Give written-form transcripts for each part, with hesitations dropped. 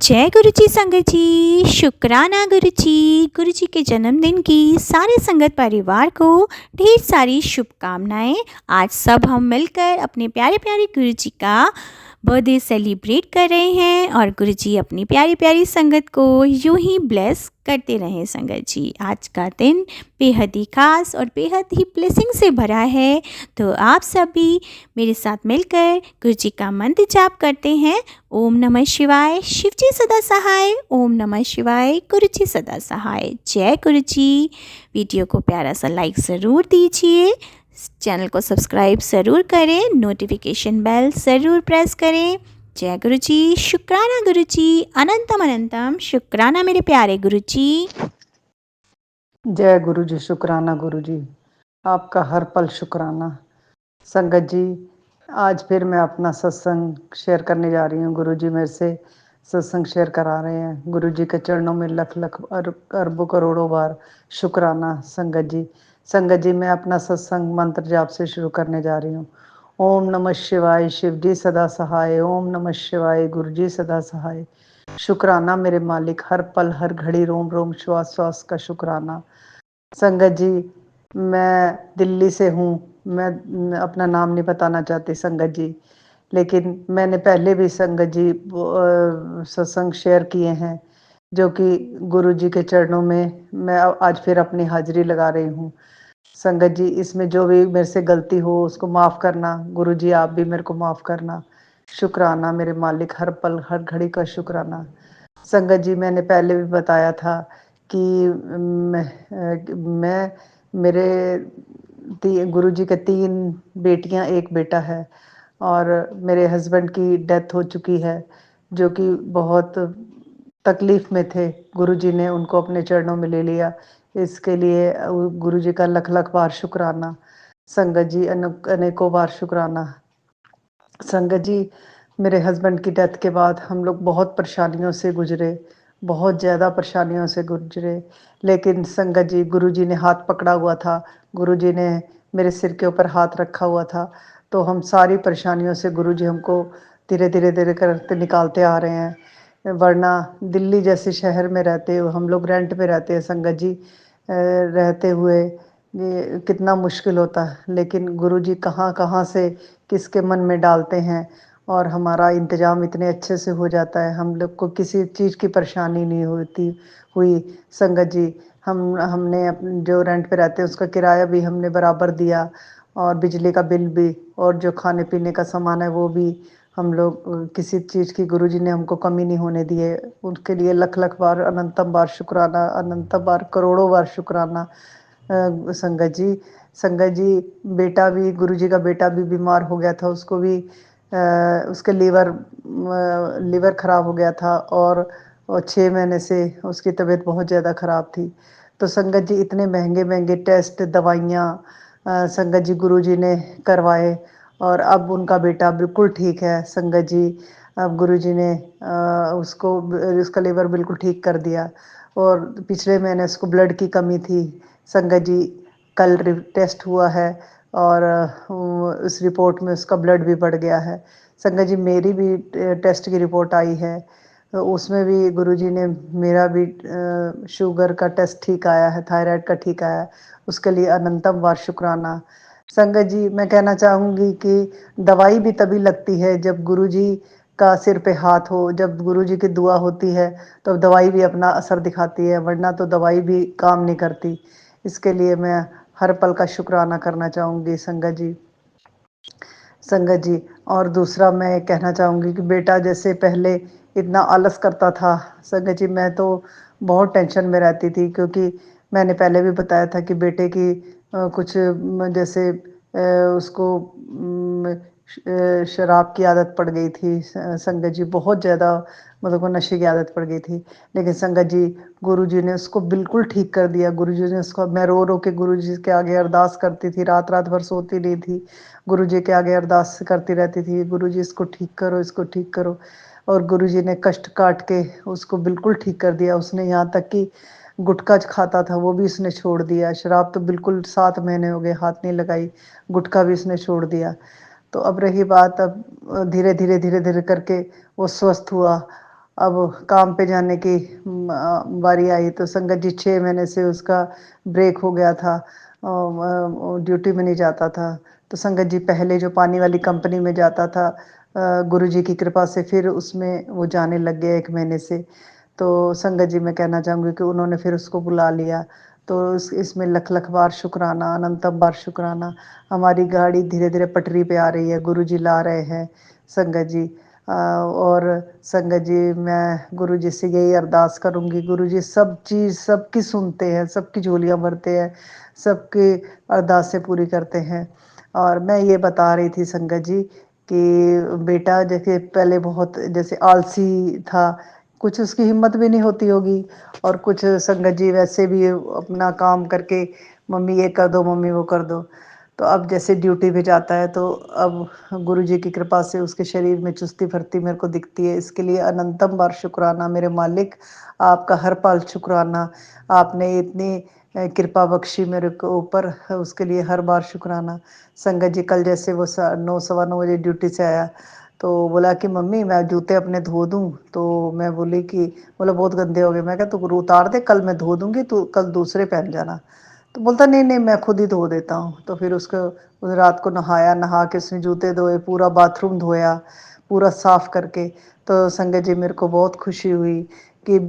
जय गुरु जी संगत जी, शुक्राना गुरु जी के जन्मदिन की सारे संगत परिवार को ढेर सारी शुभकामनाएं। आज सब हम मिलकर अपने प्यारे प्यारे गुरु जी का बर्थडे सेलिब्रेट कर रहे हैं और गुरु जी अपनी प्यारी प्यारी संगत को यूं ही ब्लेस करते रहें। संगत जी, आज का दिन बेहद ही खास और बेहद ही ब्लेसिंग से भरा है, तो आप सभी मेरे साथ मिलकर गुरु जी का मंत्र जाप करते हैं। ओम नमः शिवाय, शिव जी सदा सहाय। ओम नमः शिवाय, गुरु जी सदा सहाय। जय गुरु जी। वीडियो को प्यारा सा लाइक ज़रूर दीजिए, चैनल को सब्सक्राइब ज़रूर करें, नोटिफिकेशन बेल ज़रूर प्रेस करें। जय गुरु जी, शुक्राना गुरु जी, अनंतम अनंतम शुक्राना मेरे प्यारे गुरु जी। जय गुरु जी, शुक्राना गुरु जी, आपका हर पल शुक्राना। संगत जी, आज फिर मैं अपना सत्संग शेयर करने जा रही हूँ। गुरु जी मेरे से सत्संग शेयर करा रहे हैं। गुरु जी के चरणों में लख लख अरबों करोड़ों बार शुक्राना। संगत जी, मैं अपना सत्संग मंत्र जाप से शुरू करने जा रही हूँ। ओम नमः शिवाय, शिव जी सदा सहाय। ओम नमः शिवाय, गुरु जी सदा सहाय। शुक्राना मेरे मालिक, हर पल हर घड़ी रोम रोम श्वास श्वास का शुक्राना। संगत जी, मैं दिल्ली से हूँ। मैं अपना नाम नहीं बताना चाहती संगत जी, लेकिन मैंने पहले भी संगत जी सत्संग शेयर किए हैं, जो कि गुरु जी के चरणों में मैं आज फिर अपनी हाजिरी लगा रही हूँ। संगत जी, इसमें जो भी मेरे से गलती हो उसको माफ़ करना। गुरु जी, आप भी मेरे को माफ़ करना। शुक्राना मेरे मालिक, हर पल हर घड़ी का शुक्राना। संगत जी, मैंने पहले भी बताया था कि मैं मेरे गुरु जी के 3 बेटियां, 1 बेटा है, और मेरे हस्बैंड की डेथ हो चुकी है, जो कि बहुत तकलीफ़ में थे। गुरु जी ने उनको अपने चरणों में ले लिया। इसके लिए गुरु जी का लख लख बार शुक्राना। संगत जी, अनेकों बार शुक्राना। संगत जी, मेरे हस्बैंड की डेथ के बाद हम लोग बहुत परेशानियों से गुजरे, बहुत ज़्यादा परेशानियों से गुजरे, लेकिन संगत जी, गुरु जी ने हाथ पकड़ा हुआ था। गुरु जी ने मेरे सिर के ऊपर हाथ रखा हुआ था, तो हम सारी परेशानियों से गुरु जी हमको धीरे धीरे धीरे करते निकालते आ रहे हैं। वरना दिल्ली जैसे शहर में रहते हुए, हम लोग रेंट पे रहते हैं संगत जी, रहते हुए ये कितना मुश्किल होता है, लेकिन गुरु जी कहाँ कहाँ से किसके मन में डालते हैं, और हमारा इंतज़ाम इतने अच्छे से हो जाता है। हम लोग को किसी चीज़ की परेशानी नहीं होती हुई। संगत जी, हमने जो रेंट पे रहते हैं उसका किराया भी हमने बराबर दिया, और बिजली का बिल भी, और जो खाने पीने का सामान है वो भी हम लोग किसी चीज़ की गुरु जी ने हमको कमी नहीं होने दी है। उनके लिए लख लख बार, अनंतम बार शुक्राना, अनंतम बार, करोड़ों बार शुक्राना। संगत जी, बेटा भी, गुरु जी का बेटा भी बीमार हो गया था। उसको भी उसके लीवर ख़राब हो गया था, और 6 महीने से उसकी तबीयत बहुत ज़्यादा ख़राब थी। तो संगत जी, इतने महंगे महंगे टेस्ट, दवाइयाँ संगत जी गुरु जी ने करवाए, और अब उनका बेटा बिल्कुल ठीक है। संगत जी, अब गुरु जी ने उसका लीवर बिल्कुल ठीक कर दिया, और पिछले महीने उसको ब्लड की कमी थी। संगत जी, कल टेस्ट हुआ है, और उस रिपोर्ट में उसका ब्लड भी बढ़ गया है। संगत जी, मेरी भी टेस्ट की रिपोर्ट आई है, तो उसमें भी गुरु जी ने मेरा भी शुगर का टेस्ट ठीक आया है, थायराइड का ठीक आया है। उसके लिए अनंतम बार शुक्राना। संगत जी, मैं कहना चाहूँगी कि दवाई भी तभी लगती है जब गुरु जी का सिर पे हाथ हो, जब गुरु जी की दुआ होती है, तो दवाई भी अपना असर दिखाती है, वरना तो दवाई भी काम नहीं करती। इसके लिए मैं हर पल का शुक्राना करना चाहूँगी संगत जी। संगत जी, और दूसरा मैं कहना चाहूँगी कि बेटा जैसे पहले इतना आलस करता था, संगत जी मैं तो बहुत टेंशन में रहती थी, क्योंकि मैंने पहले भी बताया था कि बेटे की कुछ जैसे उसको शराब की आदत पड़ गई थी। संगत जी, बहुत ज़्यादा मतलब को नशे की आदत पड़ गई थी, लेकिन संगत जी गुरु जी ने उसको बिल्कुल ठीक कर दिया। गुरु जी ने उसको, मैं रो रो के गुरु जी के आगे अरदास करती थी, रात रात भर सोती नहीं थी, गुरु जी के आगे अरदास करती रहती थी, गुरु जी इसको ठीक करो, इसको ठीक करो। और गुरु जी ने कष्ट काट के उसको बिल्कुल ठीक कर दिया। उसने यहाँ तक कि गुटखा खाता था वो भी उसने छोड़ दिया। शराब तो बिल्कुल 7 महीने हो गए हाथ नहीं लगाई, गुटखा भी उसने छोड़ दिया। तो अब रही बात, अब धीरे धीरे धीरे धीरे करके वो स्वस्थ हुआ, अब काम पे जाने की बारी आई तो संगत जी 6 महीने से उसका ब्रेक हो गया था। ड्यूटी में नहीं जाता था। तो संगत जी पहले जो पानी वाली कंपनी में जाता था, गुरुजी की कृपा से फिर उसमें वो जाने लग गया 1 महीने से। तो संगत जी मैं कहना चाहूँगी कि उन्होंने फिर उसको बुला लिया। तो इसमें लख-लख बार शुक्राना, अनंतम बार शुक्राना। हमारी गाड़ी धीरे-धीरे पटरी पे आ रही है, गुरुजी ला रहे हैं संगत जी। और संगत जी मैं गुरुजी से यही अरदास करूँगी, गुरुजी सब चीज़ सबकी सुनते हैं, सबकी झोलियाँ भरते हैं, सबकी अरदासें पूरी करते हैं। और मैं ये बता रही थी संगत जी कि बेटा जैसे पहले बहुत जैसे आलसी था, कुछ उसकी हिम्मत भी नहीं होती होगी और कुछ संगत जी वैसे भी अपना काम करके मम्मी ये कर दो, मम्मी वो कर दो। तो अब जैसे ड्यूटी पे जाता है तो अब गुरुजी की कृपा से उसके शरीर में चुस्ती-फुर्ती मेरे को दिखती है। इसके लिए अनंतम बार शुक्राना मेरे मालिक, आपका हर पल शुक्राना। आपने इतनी कृपा बख्शी मेरे को ऊपर, उसके लिए हर बार शुक्राना। संगत जी कल जैसे वो 9 सवा 9 बजे ड्यूटी से आया, तो बोला कि मम्मी मैं जूते अपने धो दूँ? तो मैं बोली कि बोला बहुत गंदे हो गए। मैं कहा तू उतार दे, कल मैं धो दूँगी, तू कल दूसरे पहन जाना। तो बोलता नहीं, नहीं मैं खुद ही धो देता हूँ। तो फिर उसको उस रात को नहाया, नहा के उसने जूते धोए, पूरा बाथरूम धोया, पूरा साफ करके। तो संगत जी मेरे को बहुत खुशी हुई कि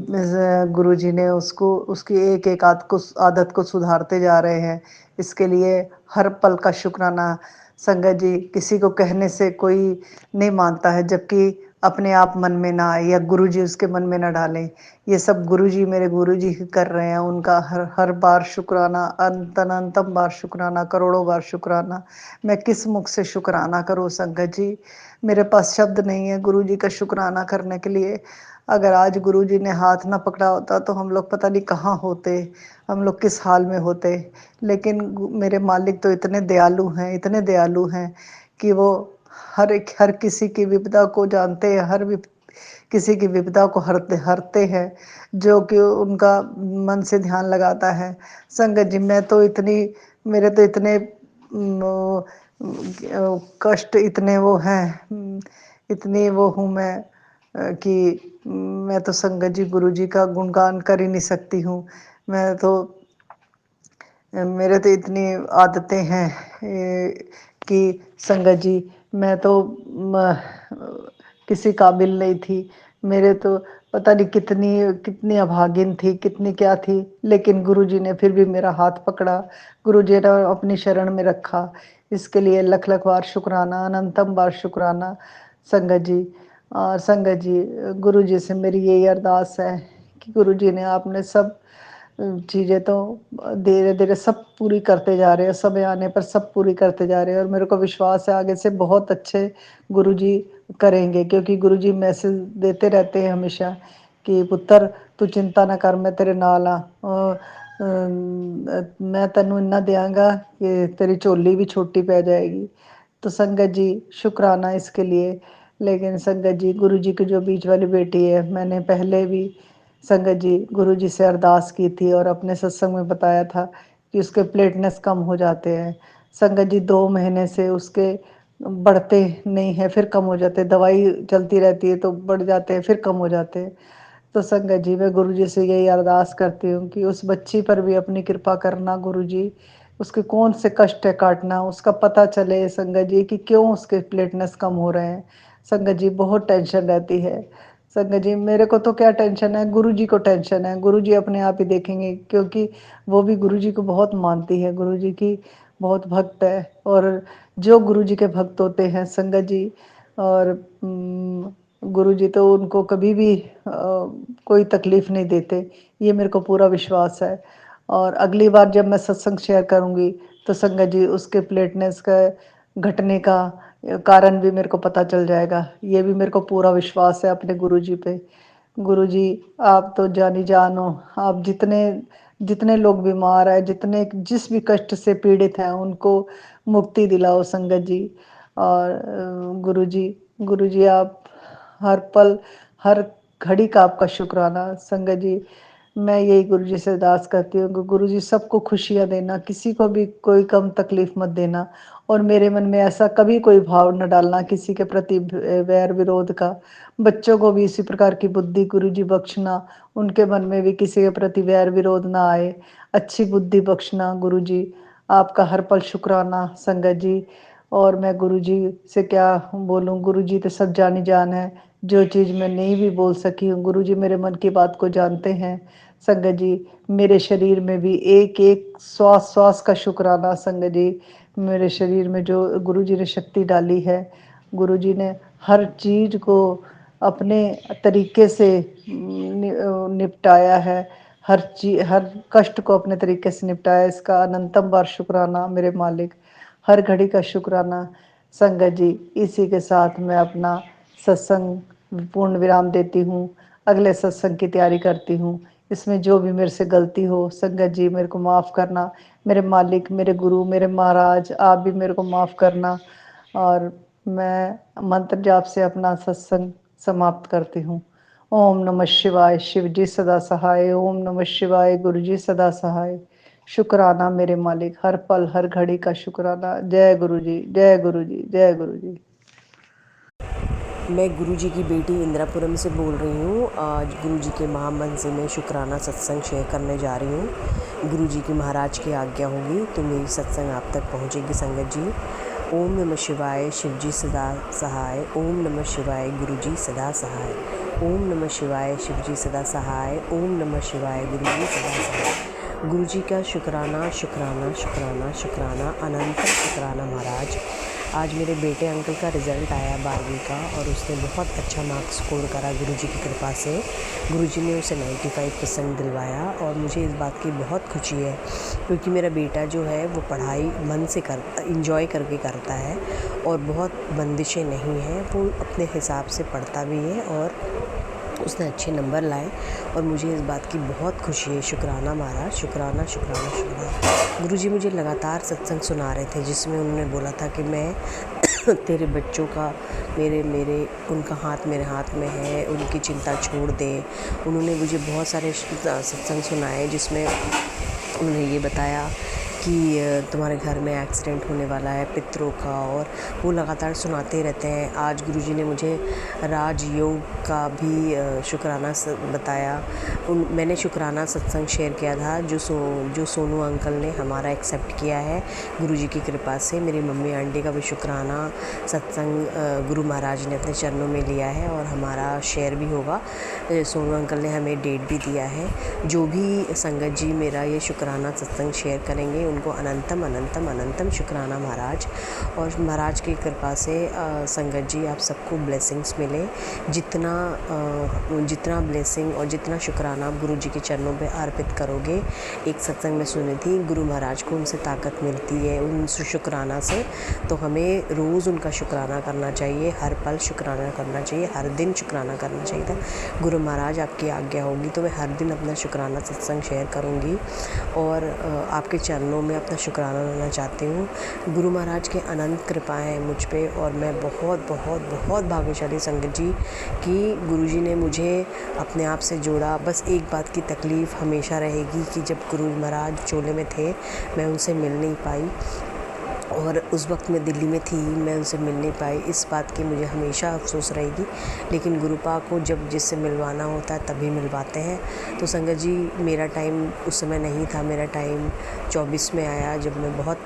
गुरुजी ने उसको उसकी एक-एक आदत को सुधारते जा रहे हैं। इसके लिए हर पल का शुक्राना। संगत जी किसी को कहने से कोई नहीं मानता है, जबकि अपने आप मन में ना आए या गुरुजी उसके मन में ना डालें। ये सब गुरुजी मेरे गुरुजी ही कर रहे हैं। उनका हर हर बार शुक्राना, अनंतम बार शुक्राना, करोड़ों बार शुक्राना। मैं किस मुख से शुक्राना करूँ संगत जी? मेरे पास शब्द नहीं है गुरुजी का शुक्राना करने के लिए। अगर आज गुरुजी ने हाथ ना पकड़ा होता तो हम लोग पता नहीं कहाँ होते, हम लोग किस हाल में होते। लेकिन मेरे मालिक तो इतने दयालु हैं, इतने दयालु हैं कि वो हर किसी की विपदा को जानते हैं, किसी की विपदा को हरते हरते हैं, जो कि उनका मन से ध्यान लगाता है। संगत जी मैं तो इतनी मेरे तो इतने कष्ट इतने वो हैं, इतनी वो हूँ मैं कि मैं तो संगत जी गुरुजी का गुणगान कर ही नहीं सकती हूँ। मैं तो मेरे तो इतनी आदतें हैं कि संगत जी मैं तो किसी काबिल नहीं थी। मेरे तो पता नहीं कितनी कितनी अभागिन थी, कितनी क्या थी, लेकिन गुरुजी ने फिर भी मेरा हाथ पकड़ा, गुरुजी ने अपनी शरण में रखा। इसके लिए लख-लख बार शुक्राना, अनंतम बार शुक्राना संगत जी। और संगत जी गुरुजी से मेरी यही अरदास है कि गुरुजी ने आपने सब चीज़ें तो धीरे-धीरे सब पूरी करते जा रहे हैं, समय आने पर सब पूरी करते जा रहे हैं और मेरे को विश्वास है आगे से बहुत अच्छे गुरुजी करेंगे, क्योंकि गुरुजी मैसेज देते रहते हैं हमेशा कि पुत्तर तू चिंता ना कर, मैं तेरे नाल हाँ। मैं तेनू इन्ना देंगा कि तेरी झोली भी छोटी पै जाएगी। तो संगत जी शुक्राना इसके लिए। लेकिन संगत जी गुरुजी की जो बीच वाली बेटी है, मैंने पहले भी संगत जी गुरुजी से अरदास की थी और अपने सत्संग में बताया था कि उसके प्लेटलेट्स कम हो जाते हैं। संगत जी 2 महीने से उसके बढ़ते नहीं हैं, फिर कम हो जाते हैं। दवाई चलती रहती है तो बढ़ जाते हैं, फिर कम हो जाते हैं। तो संगत जी मैं गुरुजी से यही अरदास करती हूँ कि उस बच्ची पर भी अपनी कृपा करना गुरुजी। उसके कौन से कष्ट है काटना, उसका पता चले संगत जी कि क्यों उसके प्लेटलेट्स कम हो रहे हैं। संगत जी बहुत टेंशन रहती है। संगत जी मेरे को तो क्या टेंशन है, गुरुजी को टेंशन है। गुरुजी अपने आप ही देखेंगे, क्योंकि वो भी गुरुजी को बहुत मानती है, गुरुजी की बहुत भक्त है। और जो गुरुजी के भक्त होते हैं संगत जी, और गुरुजी तो उनको कभी भी कोई तकलीफ नहीं देते, ये मेरे को पूरा विश्वास है। और अगली बार जब मैं सत्संग शेयर करूँगी तो संगत जी उसके प्लेटलेट्स का घटने का कारण भी मेरे को पता चल जाएगा। ये भी मेरे को पूरा विश्वास है अपने गुरुजी पे। गुरुजी आप तो जानी जान हो, आप जितने जितने लोग बीमार हैं, जितने जिस भी कष्ट से पीड़ित हैं, उनको मुक्ति दिलाओ संगत जी। और गुरुजी आप हर पल, हर घड़ी का आपका शुक्राना संगत जी। मैं यही गुरुजी से अरदास करती हूँ कि गुरुजी सबको खुशियाँ देना, किसी को भी कोई कम तकलीफ मत देना और मेरे मन में ऐसा कभी कोई भाव न डालना किसी के प्रति वैर विरोध का। बच्चों को भी इसी प्रकार की बुद्धि गुरुजी बख्शना, उनके मन में भी किसी के प्रति वैर विरोध ना आए, अच्छी बुद्धि बख्शना गुरुजी। आपका हर पल शुक्राना संगत जी। और मैं गुरुजी से क्या बोलूँ, गुरुजी तो सब जानी जान है। जो चीज़ मैं नहीं भी बोल सकी हूँ, गुरुजी मेरे मन की बात को जानते हैं। संगत जी, मेरे शरीर में भी एक-एक श्वास-श्वास का शुक्राना संगत जी। मेरे शरीर में जो गुरुजी ने शक्ति डाली है, गुरुजी ने हर चीज़ को अपने तरीके से निपटाया है। हर कष्ट को अपने तरीके से निपटाया है, इसका अनंतम बार शुक्राना मेरे मालिक। हर घड़ी का शुक्राना संगत जी। इसी के साथ मैं अपना सत्संग पूर्ण विराम देती हूँ। अगले सत्संग की तैयारी करती हूँ। इसमें जो भी मेरे से गलती हो संगत जी मेरे को माफ़ करना। मेरे मालिक, मेरे गुरु, मेरे महाराज, आप भी मेरे को माफ़ करना। और मैं मंत्र जाप से अपना सत्संग समाप्त करती हूँ। ओम नमः शिवाय, शिव जी सदा सहाय। ओम नमः शिवाय, गुरु जी सदा सहाय। शुक्राना मेरे मालिक, हर पल हर घड़ी का शुक्राना। जय गुरु जी, जय गुरु जी, जय गुरु जी। मैं गुरुजी की बेटी इंदिरापुरम से बोल रही हूँ। आज गुरुजी के महामंत्र में शुक्राना सत्संग शेयर करने जा रही हूँ। गुरुजी की महाराज की आज्ञा होगी तो मेरी सत्संग आप तक पहुँचेगी संगत जी। ओम नमः शिवाय, शिवजी सदा सहाय। ओम नमः शिवाय, गुरुजी सदा सहाय। ओम नमः शिवाय, शिवजी सदा सहाय। ओम नमः शिवाय, गुरुजी सदा सहाय। गुरुजी का शुक्राना शुक्राना शुक्राना शुक्राना अनंत शुक्राना महाराज। आज मेरे बेटे अंकल का रिज़ल्ट आया 12वीं का और उसने बहुत अच्छा मार्क्स स्कोर करा गुरुजी की कृपा से। गुरुजी ने उसे 95% दिलवाया और मुझे इस बात की बहुत खुशी है क्योंकि मेरा बेटा जो है वो पढ़ाई मन से इंजॉय करके करता है और बहुत बंदिशें नहीं हैं। वो अपने हिसाब से पढ़ता भी है और उसने अच्छे नंबर लाए और मुझे इस बात की बहुत खुशी है। शुक्राना महाराज, शुक्राना शुक्राना शुक्राना। गुरुजी मुझे लगातार सत्संग सुना रहे थे जिसमें उन्होंने बोला था कि मैं तेरे बच्चों का मेरे उनका हाथ मेरे हाथ में है, उनकी चिंता छोड़ दे। उन्होंने मुझे बहुत सारे सत्संग सुनाए जिसमें उन्होंने ये बताया कि तुम्हारे घर में एक्सीडेंट होने वाला है पितरों का, और वो लगातार सुनाते रहते हैं। आज गुरुजी ने मुझे राजयोग का भी शुक्राना बताया। मैंने शुक्राना सत्संग शेयर किया था जो सोनू अंकल ने हमारा एक्सेप्ट किया है गुरुजी की कृपा से। मेरी मम्मी आंटी का भी शुक्राना सत्संग गुरु महाराज ने अपने चरणों में लिया है और हमारा शेयर भी होगा। सोनू अंकल ने हमें डेट भी दिया है। जो भी संगत जी मेरा ये शुक्राना सत्संग शेयर करेंगे उनको अनंतम अनंतम अनंतम शुक्राना महाराज। और महाराज की कृपा से संगत जी आप सबको ब्लेसिंग्स मिले। जितना ब्लेसिंग और जितना शुक्राना आप गुरु जी के चरणों पे अर्पित करोगे, एक सत्संग में सुनी थी गुरु महाराज को उनसे ताकत मिलती है उन शुक्राना से। तो हमें रोज़ उनका शुक्राना करना चाहिए, हर पल शुक्राना करना चाहिए, हर दिन शुक्राना करना चाहिए। गुरु महाराज आपकी आज्ञा होगी तो मैं हर दिन अपना शुक्राना सत्संग शेयर करूँगी और आपके चरणों में अपना शुक्राना लेना चाहती हूँ। गुरु महाराज के अनंत कृपाएं हैं मुझ पे और मैं बहुत बहुत बहुत भाग्यशाली संगत जी कि गुरुजी ने मुझे अपने आप से जोड़ा। बस एक बात की तकलीफ़ हमेशा रहेगी कि जब गुरु महाराज चोले में थे मैं उनसे मिल नहीं पाई और उस वक्त मैं दिल्ली में थी, मैं उनसे मिल नहीं पाई। इस बात की मुझे हमेशा अफसोस रहेगी, लेकिन गुरुपा को जब जिससे मिलवाना होता है तभी मिलवाते हैं। तो संगत जी मेरा टाइम उस समय नहीं था, मेरा टाइम 24 में आया जब मैं बहुत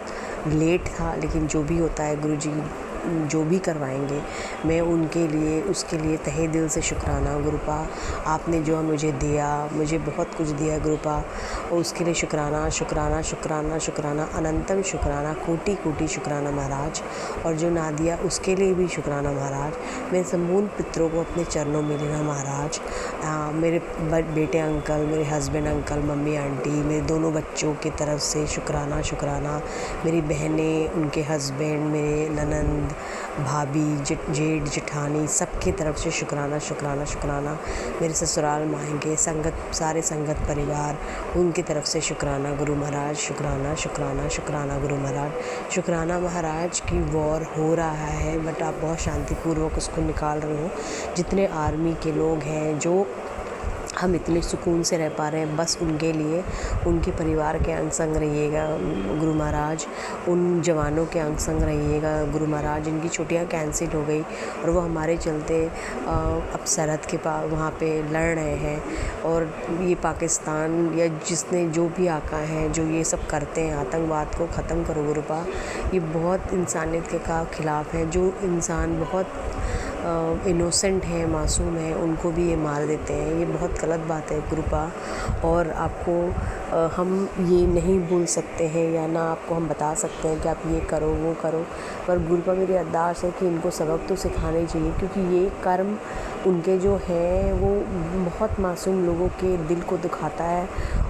लेट था। लेकिन जो भी होता है गुरुजी जो भी करवाएंगे मैं उनके लिए उसके लिए तहे दिल से शुक्राना। गुरुपा आपने जो मुझे दिया, मुझे बहुत कुछ दिया गुरुपा, और उसके लिए शुक्राना शुक्राना शुक्राना शुक्राना अनंतम शुक्राना, कोटि कोटि शुक्राना महाराज। और जो ना दिया उसके लिए भी शुक्राना महाराज। मेरे संपूर्ण पितरों को अपने चरणों में लेना महाराज। मेरे बेटे अंकल, मेरे हस्बैंड अंकल, मम्मी आंटी, मेरे दोनों बच्चों की तरफ से शुक्राना शुक्राना। मेरी बहनें, उनके हस्बैंड, मेरे ननंद, भाभी, जेठ जेठानी, सबकी तरफ से शुक्राना शुक्राना शुक्राना। मेरे ससुराल मायके सारे संगत परिवार, उनकी तरफ से शुक्राना गुरु महाराज। शुक्राना शुक्राना शुक्राना गुरु महाराज। शुक्राना महाराज की वॉर हो रहा है बट आप बहुत शांतिपूर्वक उसको निकाल रहे हो। जितने आर्मी के लोग हैं जो हम इतने सुकून से रह पा रहे हैं बस उनके लिए। उनके परिवार के अंग संग रहिएगा गुरु महाराज, उन जवानों के अंग संग रहिएगा गुरु महाराज जिनकी छुट्टियां कैंसिल हो गई और वो हमारे चलते अब सरहद के पास वहाँ पे लड़ रहे हैं। और ये पाकिस्तान या जिसने जो भी आका हैं जो ये सब करते हैं, आतंकवाद को ख़त्म करो गुरुपा। ये बहुत इंसानियत के खिलाफ़ है। जो इंसान बहुत इनोसेंट हैं, मासूम हैं, उनको भी ये मार देते हैं। ये बहुत गलत बात है गुरुपा। और आपको हम ये नहीं बोल सकते हैं या ना आपको हम बता सकते हैं कि आप ये करो वो करो, पर गुरुपा मेरी अरदास है कि इनको सबक तो सिखाना ही चाहिए, क्योंकि ये कर्म उनके जो हैं वो बहुत मासूम लोगों के दिल को दुखाता है।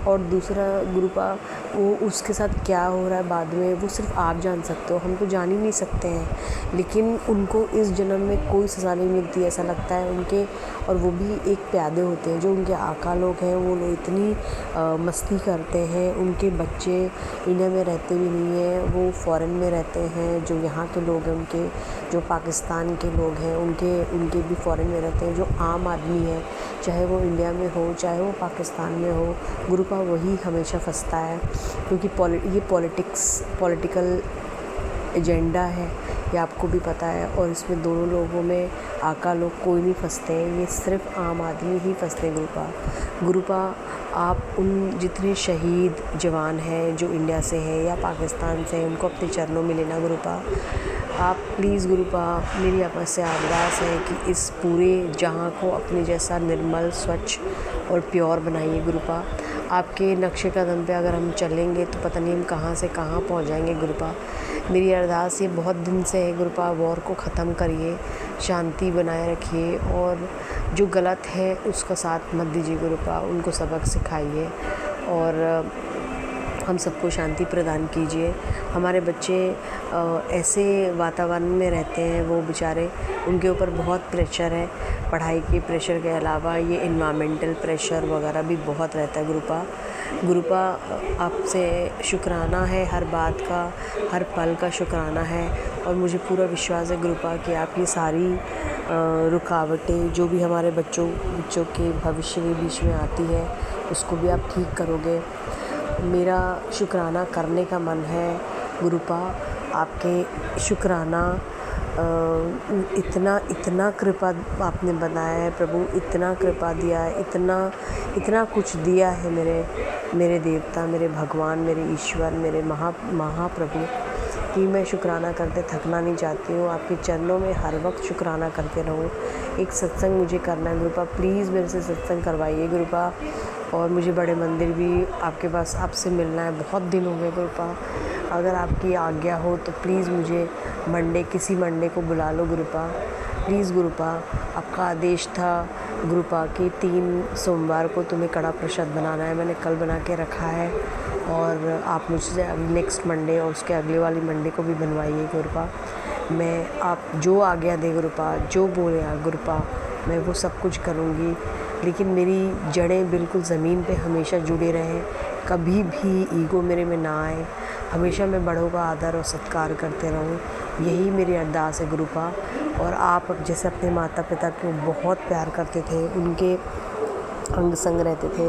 और दूसरा गुरुपा, वो उसके साथ क्या हो रहा है बाद में वो सिर्फ आप जान सकते हो, हम तो जान ही नहीं सकते हैं। लेकिन उनको इस जन्म में कोई सज़ा नहीं मिलती ऐसा लगता है उनके। और वो भी एक प्यादे होते हैं जो उनके आका लोग हैं, वो लोग इतनी मस्ती करते हैं। उनके बच्चे इंडिया में रहते भी नहीं हैं, वो फ़ॉरेन में रहते हैं। जो यहाँ के लोग हैं उनके, जो पाकिस्तान के लोग हैं उनके भी फ़ॉरेन में रहते हैं। जो आम आदमी है, चाहे वो इंडिया में हो चाहे वो पाकिस्तान में हो, गुरुपा वही हमेशा फंसता है। क्योंकि ये पॉलिटिकल एजेंडा है, ये आपको भी पता है। और इसमें दोनों लोगों में आका लोग कोई नहीं फंसते हैं, ये सिर्फ आम आदमी ही फंसते हैं गुरुपा। आप उन जितने शहीद जवान हैं जो इंडिया से हैं या पाकिस्तान से हैं, उनको अपने चरणों में लेना गुरुपा। आप प्लीज़ गुरुपा, मेरी आपसे अरदास है कि इस पूरे जहाँ को अपने जैसा निर्मल, स्वच्छ और प्योर बनाइए गुरुपा। आपके नक्शे कदम पे अगर हम चलेंगे तो पता नहीं हम कहाँ से कहाँ पहुँच जाएंगे गुरुपा। मेरी अरदास ये बहुत दिन से है गुरुपा, वॉर को ख़त्म करिए, शांति बनाए रखिए और जो गलत है उसका साथ मत दीजिए गुरुपा। उनको सबक सिखाइए और हम सबको शांति प्रदान कीजिए। हमारे बच्चे ऐसे वातावरण में रहते हैं, वो बेचारे, उनके ऊपर बहुत प्रेशर है। पढ़ाई के प्रेशर के अलावा ये एनवायरमेंटल प्रेशर वगैरह भी बहुत रहता है गुरुपा। आपसे शुक्राना है, हर बात का, हर पल का शुक्राना है। और मुझे पूरा विश्वास है गुरुपा कि आप ये सारी रुकावटें जो भी हमारे बच्चों के भविष्य के बीच में आती है उसको भी आप ठीक करोगे। मेरा शुक्राना करने का मन है गुरुपा। आपके शुक्राना इतना कृपा आपने बनाया है प्रभु, इतना कृपा दिया है, इतना कुछ दिया है मेरे देवता, मेरे भगवान, मेरे ईश्वर, मेरे महाप्रभु कि मैं शुक्राना करते थकना नहीं चाहती हूँ। आपके चरणों में हर वक्त शुक्राना करते रहूँ। एक सत्संग मुझे करना है गुरुपा, प्लीज़ मेरे से सत्संग करवाइए गुरुपा। और मुझे बड़े मंदिर भी आपके पास आपसे मिलना है, बहुत दिन हो गए गुरुपा। अगर आपकी आज्ञा हो तो प्लीज़ मुझे किसी मंडे को बुला लो गुरुपा, प्लीज़ गुरुपा। आपका आदेश था गुरुपा कि 3 सोमवार को तुम्हें कड़ा प्रसाद बनाना है, मैंने कल बना के रखा है। और आप मुझसे नेक्स्ट मंडे और उसके अगले वाली मंडे को भी बनवाइए गुरुपा। मैं आप जो आज्ञा दे गुरुपा, जो बोले गुरुपा, मैं वो सब कुछ करूँगी। लेकिन मेरी जड़ें बिल्कुल ज़मीन पे हमेशा जुड़े रहें, कभी भी ईगो मेरे में ना आए, हमेशा मैं बड़ों का आदर और सत्कार करते रहूं। यही मेरी अरदास है गुरुपा। और आप जैसे अपने माता पिता को बहुत प्यार करते थे, उनके अंग संग रहते थे,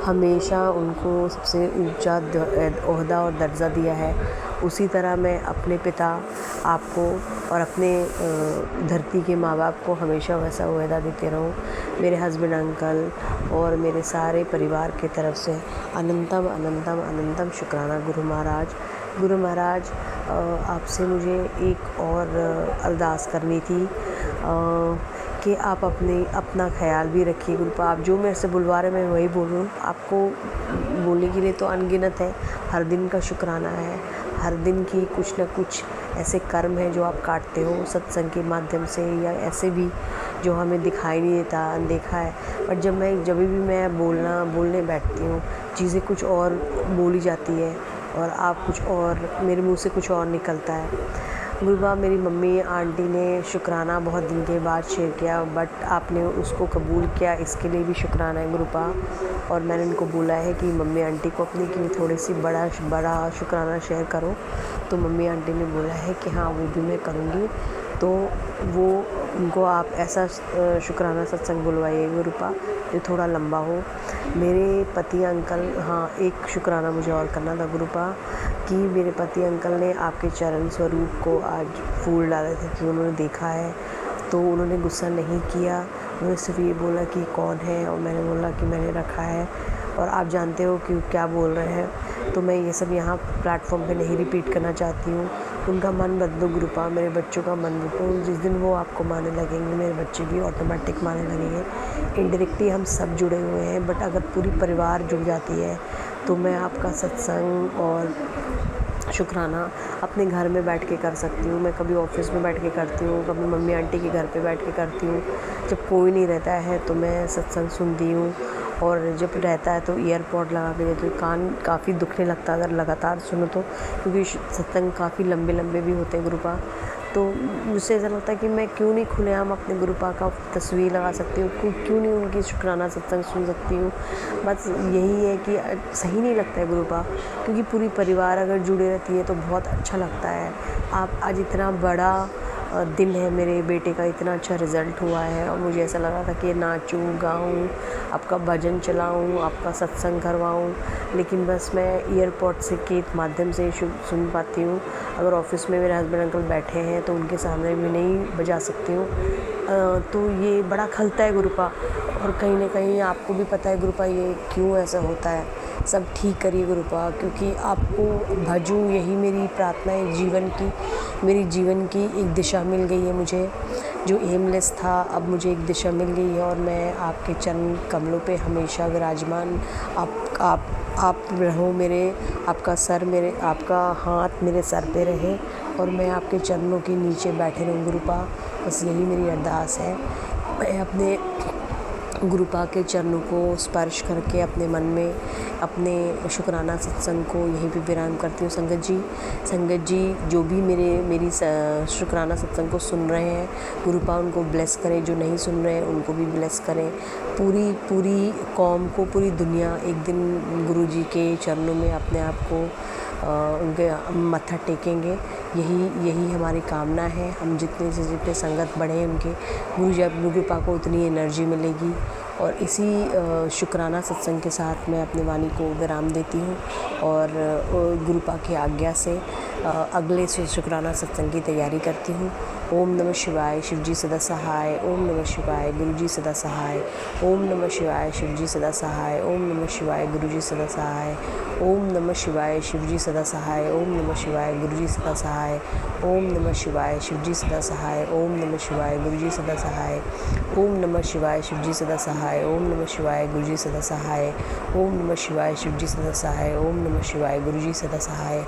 हमेशा उनको सबसे ऊंचा ओहदा और दर्जा दिया है, उसी तरह मैं अपने पिता आपको और अपने धरती के माँ बाप को हमेशा वैसा ओहदा देते रहूँ। मेरे हस्बैंड अंकल और मेरे सारे परिवार की तरफ से अनंतम अनंतम अनंतम शुक्राना गुरु महाराज। आपसे मुझे एक और अरदास करनी थी कि आप अपना ख्याल भी रखिए गुरुपा। आप जो मेरे से बुलवा रहे मैं वही बोलूँ, आपको बोलने के लिए तो अनगिनत है, हर दिन का शुक्राना है, हर दिन की कुछ न कुछ ऐसे कर्म हैं जो आप काटते हो सत्संग के माध्यम से या ऐसे भी जो हमें दिखाई नहीं देता, अनदेखा है। पर जब भी मैं बोलने बैठती हूँ, चीज़ें कुछ और बोली जाती है और आप कुछ और, मेरे मुंह से कुछ और निकलता है गुरुपा। मेरी मम्मी आंटी ने शुक्राना बहुत दिन के बाद शेयर किया, बट आपने उसको कबूल किया, इसके लिए भी शुक्राना है गुरुपा। और मैंने उनको बोला है कि मम्मी आंटी को अपने के लिए थोड़ी सी बड़ा शुक्राना शेयर करो, तो मम्मी आंटी ने बोला है कि हाँ वो भी मैं करूँगी। तो वो उनको आप ऐसा शुक्राना सत्संग बुलवाइए गुरुपा जो थोड़ा लंबा हो। मेरे पति अंकल, हाँ एक शुक्राना मुझे और करना था गुरुपा कि मेरे पति अंकल ने आपके चरण स्वरूप को आज फूल डाले थे कि उन्होंने देखा है, तो उन्होंने गुस्सा नहीं किया। उन्होंने सिर्फ ये बोला कि कौन है, और मैंने बोला कि मैंने रखा है, और आप जानते हो कि क्या बोल रहे हैं, तो मैं ये सब यहाँ प्लेटफॉर्म पे नहीं रिपीट करना चाहती हूँ। उनका मन बदलो गुरुपा, मेरे बच्चों का मन बदलो। जिस दिन वो आपको मानने लगेंगे, मेरे बच्चे भी ऑटोमेटिक मानने लगेंगे। इनडायरेक्टली हम सब जुड़े हुए हैं, बट अगर पूरी परिवार जुड़ जाती है तो मैं आपका सत्संग और शुक्राना अपने घर में बैठ के कर सकती हूँ। मैं कभी ऑफिस में बैठ के करती हूँ, कभी मम्मी आंटी के घर पे बैठ के करती हूँ। जब कोई नहीं रहता है तो मैं सत्संग सुनती हूँ, और जब रहता है तो ईयरपॉड लगा के देती हूँ। कान काफ़ी दुखने लगता है अगर लगातार सुनो तो, क्योंकि सत्संग काफ़ी लंबे लंबे भी होते हैं गुरुपा। तो मुझसे ऐसा लगता है कि मैं क्यों नहीं खुलेआम अपने गुरुपा का तस्वीर लगा सकती हूँ, क्यों नहीं उनकी शुक्राना सत्संग सुन सकती हूँ। बस यही है कि सही नहीं लगता है गुरुपा, क्योंकि पूरी परिवार अगर जुड़े रहती है तो बहुत अच्छा लगता है। आप आज इतना बड़ा दिन है, मेरे बेटे का इतना अच्छा रिज़ल्ट हुआ है, और मुझे ऐसा लगा था कि नाचूं गाऊं, आपका भजन चलाऊं, आपका सत्संग करवाऊं, लेकिन बस मैं ईयरपॉड से के माध्यम से सुन पाती हूँ। अगर ऑफिस में मेरे हस्बैंड अंकल बैठे हैं तो उनके सामने भी नहीं बजा सकती हूँ। तो ये बड़ा खलता है गुरुपा, और कहीं ना कहीं आपको भी पता है गुरुपा ये क्यों ऐसा होता है। सब ठीक करिए गुरुपा, क्योंकि आपको भजूं यही मेरी प्रार्थना है जीवन की। मेरी जीवन की एक दिशा मिल गई है मुझे, जो एमलेस था अब मुझे एक दिशा मिल गई है, और मैं आपके चरण कमलों पे हमेशा विराजमान। आप रहो मेरे, आपका हाथ मेरे सर पे रहे, और मैं आपके चरणों के नीचे बैठे रहूँ गुरुपा। बस यही मेरी अरदास है। मैं अपने गुरुपा के चरणों को स्पर्श करके अपने मन में अपने शुक्राना सत्संग को यहीं पे विराम करती हूँ। संगत जी जो भी मेरी शुक्राना सत्संग को सुन रहे हैं, गुरुपा उनको ब्लेस करें, जो नहीं सुन रहे हैं उनको भी ब्लेस करें। पूरी कौम को, पूरी दुनिया एक दिन गुरुजी के चरणों में अपने आप को उनके मत्था टेकेंगे। यही हमारी कामना है। हम जितने से जितने संगत बढ़े हैं उनके गुरुपा को उतनी एनर्जी मिलेगी। और इसी शुक्राना सत्संग के साथ मैं अपनी वाणी को विराम देती हूँ, और गुरुपा की आज्ञा से अगले शुक्राना सत्संग की तैयारी करती हूँ। ओम नमः शिवाय, शिवजी सदा सहाय। ओम नमः शिवाय, गुरुजी सदा सहाय। ओम नमः शिवाय, शिवजी सदा सहाय। ओम नमः शिवाय, गुरुजी सदा सहाय। ओम नमः शिवाय, शिवजी सदा सहाय। ओम नमः शिवाय, गुरुजी सदा सहाय। ओम नमः शिवाय, शिवजी सदा सहाय। ओम नमः शिवाय, गुरुजी सदा सहाय। ओम नमः शिवाय, शिवजी सदा सहाय। ओम नमः शिवाय, गुरुजी सदा सहाय। ओम नमः शिवाय, शिवजी सदा सहाय। ओम नमः शिवाय, गुरुजी सदा सहाय।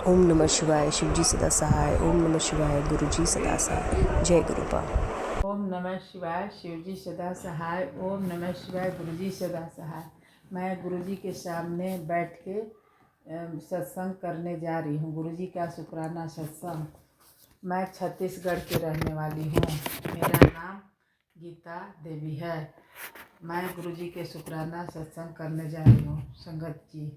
ओम नमः शिवाय, शिवजी सदा सहाय। ओम नमः शिवाय, गुरुजी सदा सहाय। जय गुरुपा। ओम नमः शिवाय, शिवजी सदा सहाय। ओम नमः शिवाय, गुरुजी सदा सहाय। मैं गुरुजी के सामने बैठ के सत्संग करने जा रही हूँ। गुरुजी का शुक्राना सत्संग। मैं छत्तीसगढ़ की रहने वाली हूँ। मेरा नाम गीता देवी है। मैं गुरुजी के शुक्राना सत्संग करने जा रही हूँ। संगत जी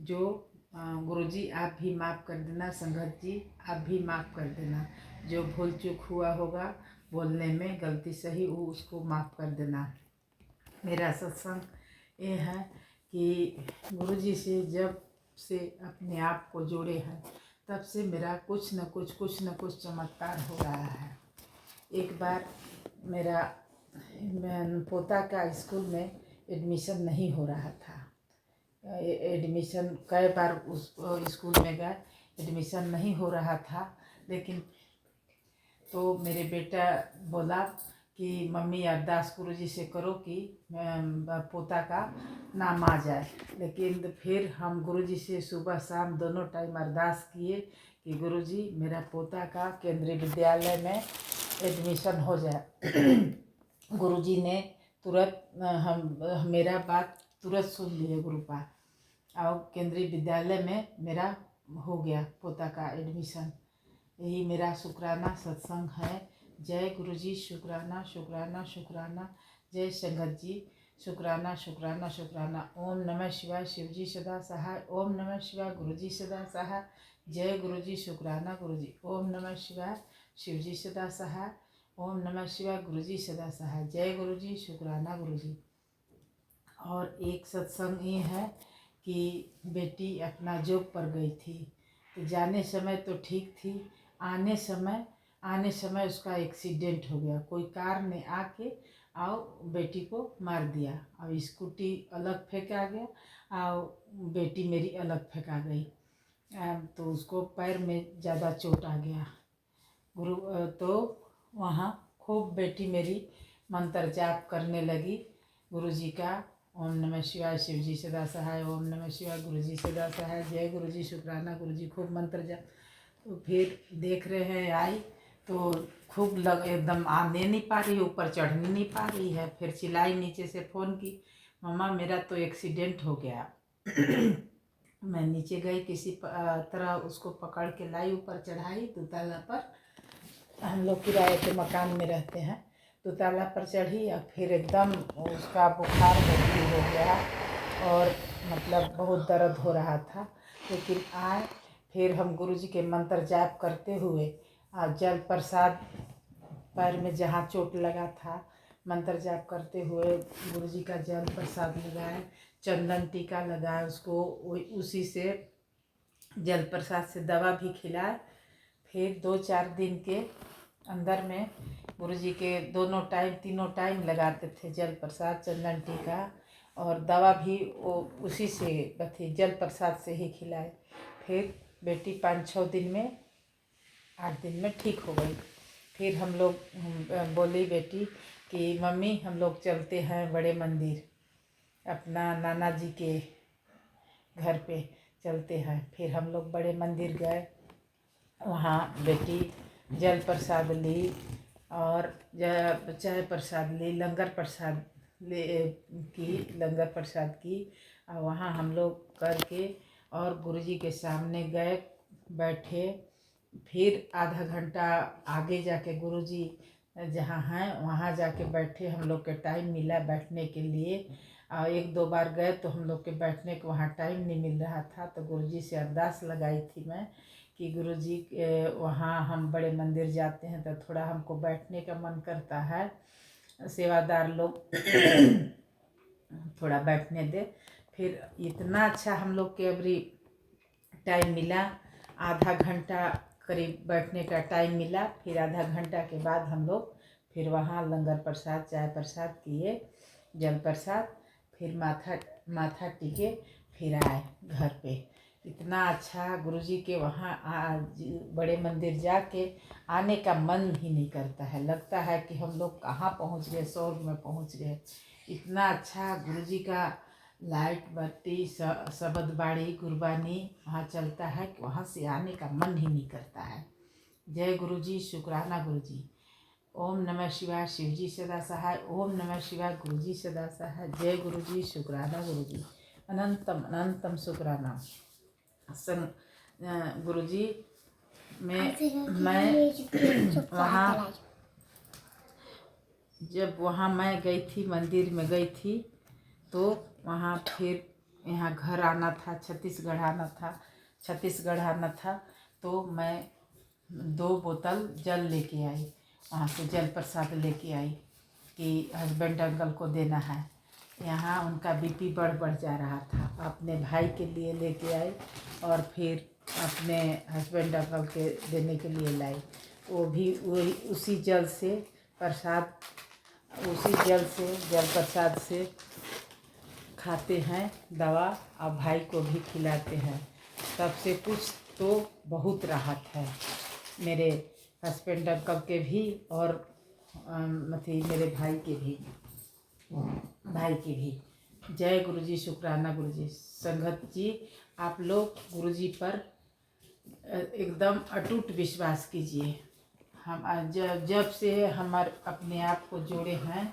जो गुरुजी आप भी माफ़ कर देना। संगत जी आप भी माफ़ कर देना। जो भूल चूक हुआ होगा बोलने में गलती सही, वो उसको माफ़ कर देना। मेरा सत्संग ये है कि गुरुजी से जब से अपने आप को जोड़े हैं तब से मेरा कुछ न कुछ चमत्कार हो रहा है। एक बार मेरा पोता का स्कूल में एडमिशन नहीं हो रहा था। एडमिशन कई बार उस स्कूल में गए, एडमिशन नहीं हो रहा था। लेकिन तो मेरे बेटा बोला कि मम्मी अरदास गुरुजी से करो कि पोता का नाम आ जाए। लेकिन फिर हम गुरुजी से सुबह शाम दोनों टाइम अरदास किए कि गुरुजी मेरा पोता का केंद्रीय विद्यालय में एडमिशन हो जाए। गुरुजी ने तुरंत मेरा बात तुरंत सुन लिए गुरुपा, और केंद्रीय विद्यालय में मेरा हो गया पोता का एडमिशन। यही मेरा शुक्राना सत्संग है। जय गुरुजी, शुक्राना शुक्राना शुक्राना। जय संगत जी, शुक्राना शुक्राना शुक्राना। ओम नमः शिवाय शिवजी सदा सहाय। ओम नमः शिवाय गुरुजी सदा सहाय। जय गुरुजी शुक्राना गुरुजी। ओम नमः शिवाय शिवजी सदा सहाय। ओम नमः शिवाय गुरुजी सदा सहाय। जय गुरुजी शुक्राना गुरुजी। और एक सत्संग ये है कि बेटी अपना जॉब पर गई थी, तो जाने समय तो ठीक थी, आने समय उसका एक्सीडेंट हो गया। कोई कार ने आके और बेटी को मार दिया और स्कूटी अलग फेंका गया और बेटी मेरी अलग फेंका गई। तो उसको पैर में ज़्यादा चोट आ गया। तो वहाँ खूब बेटी मेरी मंत्र जाप करने लगी गुरुजी का। ओम नमः शिवाय शिवजी सदा सहाय। ओम नमः शिवाय गुरुजी सदा सहाय। जय गुरुजी शुक्राना गुरुजी। खूब मंत्र जाप। तो फिर देख रहे हैं आई तो खूब एकदम आने नहीं पा रही, ऊपर चढ़ने नहीं पा रही है। फिर चिल्लाई, नीचे से फ़ोन की, मम्मा मेरा तो एक्सीडेंट हो गया। मैं नीचे गई, किसी तरह उसको पकड़ के लाई, ऊपर चढ़ाई 2 ताला पर। हम लोग किराए के मकान में रहते हैं। 2 ताला पर चढ़ी और फिर एकदम उसका बुखार भर्ती हो गया और मतलब बहुत दर्द हो रहा था। लेकिन आए फिर हम गुरुजी के मंत्र जाप करते हुए जल प्रसाद पैर में जहाँ चोट लगा था मंत्र जाप करते हुए गुरुजी का जल प्रसाद लगाए, चंदन टीका लगाए, उसको उसी से जल प्रसाद से दवा भी खिलाए। फिर 2-4 दिन के अंदर में गुरुजी के तीनों टाइम लगाते थे जल प्रसाद, चंदन टीका और दवा भी वो उसी से जल प्रसाद से ही खिलाए। फिर बेटी 5-6 दिन में 8 दिन में ठीक हो गई। फिर हम लोग बोली बेटी कि मम्मी हम लोग चलते हैं बड़े मंदिर, अपना नाना जी के घर पे चलते हैं। फिर हम लोग बड़े मंदिर गए, वहाँ बेटी जल प्रसाद ली और चाय प्रसाद ली, लंगर प्रसाद की और वहाँ हम लोग करके और गुरुजी के सामने गए, बैठे। फिर आधा घंटा आगे जाके गुरुजी जहाँ हैं वहाँ जाके बैठे। हम लोग के टाइम मिला बैठने के लिए और 1-2 बार गए तो हम लोग के बैठने को वहाँ टाइम नहीं मिल रहा था। तो गुरुजी से अरदास लगाई थी मैं कि गुरुजी वहाँ हम बड़े मंदिर जाते हैं तो थोड़ा हमको बैठने का मन करता है, सेवादार लोग थोड़ा बैठने दे। फिर इतना अच्छा हम लोग के अबरी टाइम मिला, आधा घंटा करीब बैठने का टाइम मिला। फिर आधा घंटा के बाद हम लोग फिर वहाँ लंगर प्रसाद चाय प्रसाद किए, जल प्रसाद, फिर माथा टीके फिर आए घर पे। इतना अच्छा गुरुजी के वहाँ बड़े मंदिर जाके आने का मन ही नहीं करता है, लगता है कि हम लोग कहाँ पहुँच गए, स्वर्ग में पहुँच गए। इतना अच्छा गुरुजी का लाइट बत्ती शबद बाड़ी गुरबानी वहाँ चलता है कि वहाँ से आने का मन ही नहीं करता है। जय गुरुजी शुक्राना गुरुजी। ओम नमः शिवाय शिवजी सदा सहाय। ओम नमः शिवाय गुरुजी सदा सहाय। जय गुरुजी शुक्राना गुरुजी। अनंतम अनंतम शुक्राना। गुरुजी मैं वहाँ जब वहाँ मैं गई थी, मंदिर में गई थी, तो वहाँ फिर यहाँ घर आना था, छत्तीसगढ़ आना था। तो मैं 2 बोतल जल लेके आई, वहाँ से जल प्रसाद लेके आई कि हस्बैंड अंकल को देना है। यहाँ उनका बीपी बढ़ जा रहा था, अपने भाई के लिए लेके आई और फिर अपने हस्बैंड अंकल के देने के लिए लाई। वो भी वही उसी जल प्रसाद से खाते हैं दवा और भाई को भी खिलाते हैं। तब से कुछ तो बहुत राहत है मेरे हस्बैंड अंकल के भी और मेरे भाई के भी। जय गुरुजी शुक्राना गुरुजी। संगत जी, आप लोग गुरुजी पर एकदम अटूट विश्वास कीजिए। हम जब से हमारे अपने आप को जोड़े हैं,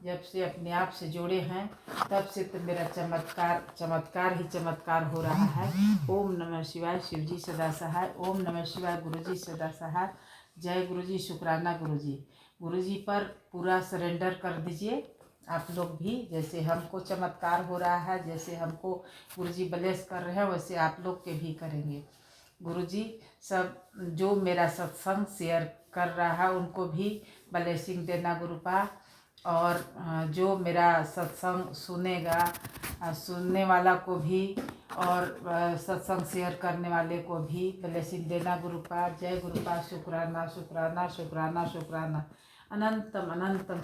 जब से अपने आप से जुड़े हैं, तब से तो मेरा चमत्कार ही चमत्कार हो रहा है। ओम नमः शिवाय शिवजी सदा सहाय। ओम नमः शिवाय गुरुजी सदा सहाय। जय गुरुजी शुक्राना गुरुजी। गुरुजी पर पूरा सरेंडर कर दीजिए आप लोग भी जैसे हमको चमत्कार हो रहा है, जैसे हमको गुरुजी ब्लेस कर रहे हैं, वैसे आप लोग के भी करेंगे। गुरुजी सब जो मेरा सत्संग शेयर कर रहा है उनको भी ब्लेसिंग देना गुरुपा, और जो मेरा सत्संग सुनेगा, सुनने वाला को भी और सत्संग शेयर करने वाले को भी ब्लेसिंग देना गुरुपा। जय गुरुपा। शुक्राना शुक्राना शुक्राना शुक्राना। अनंतम अनंतम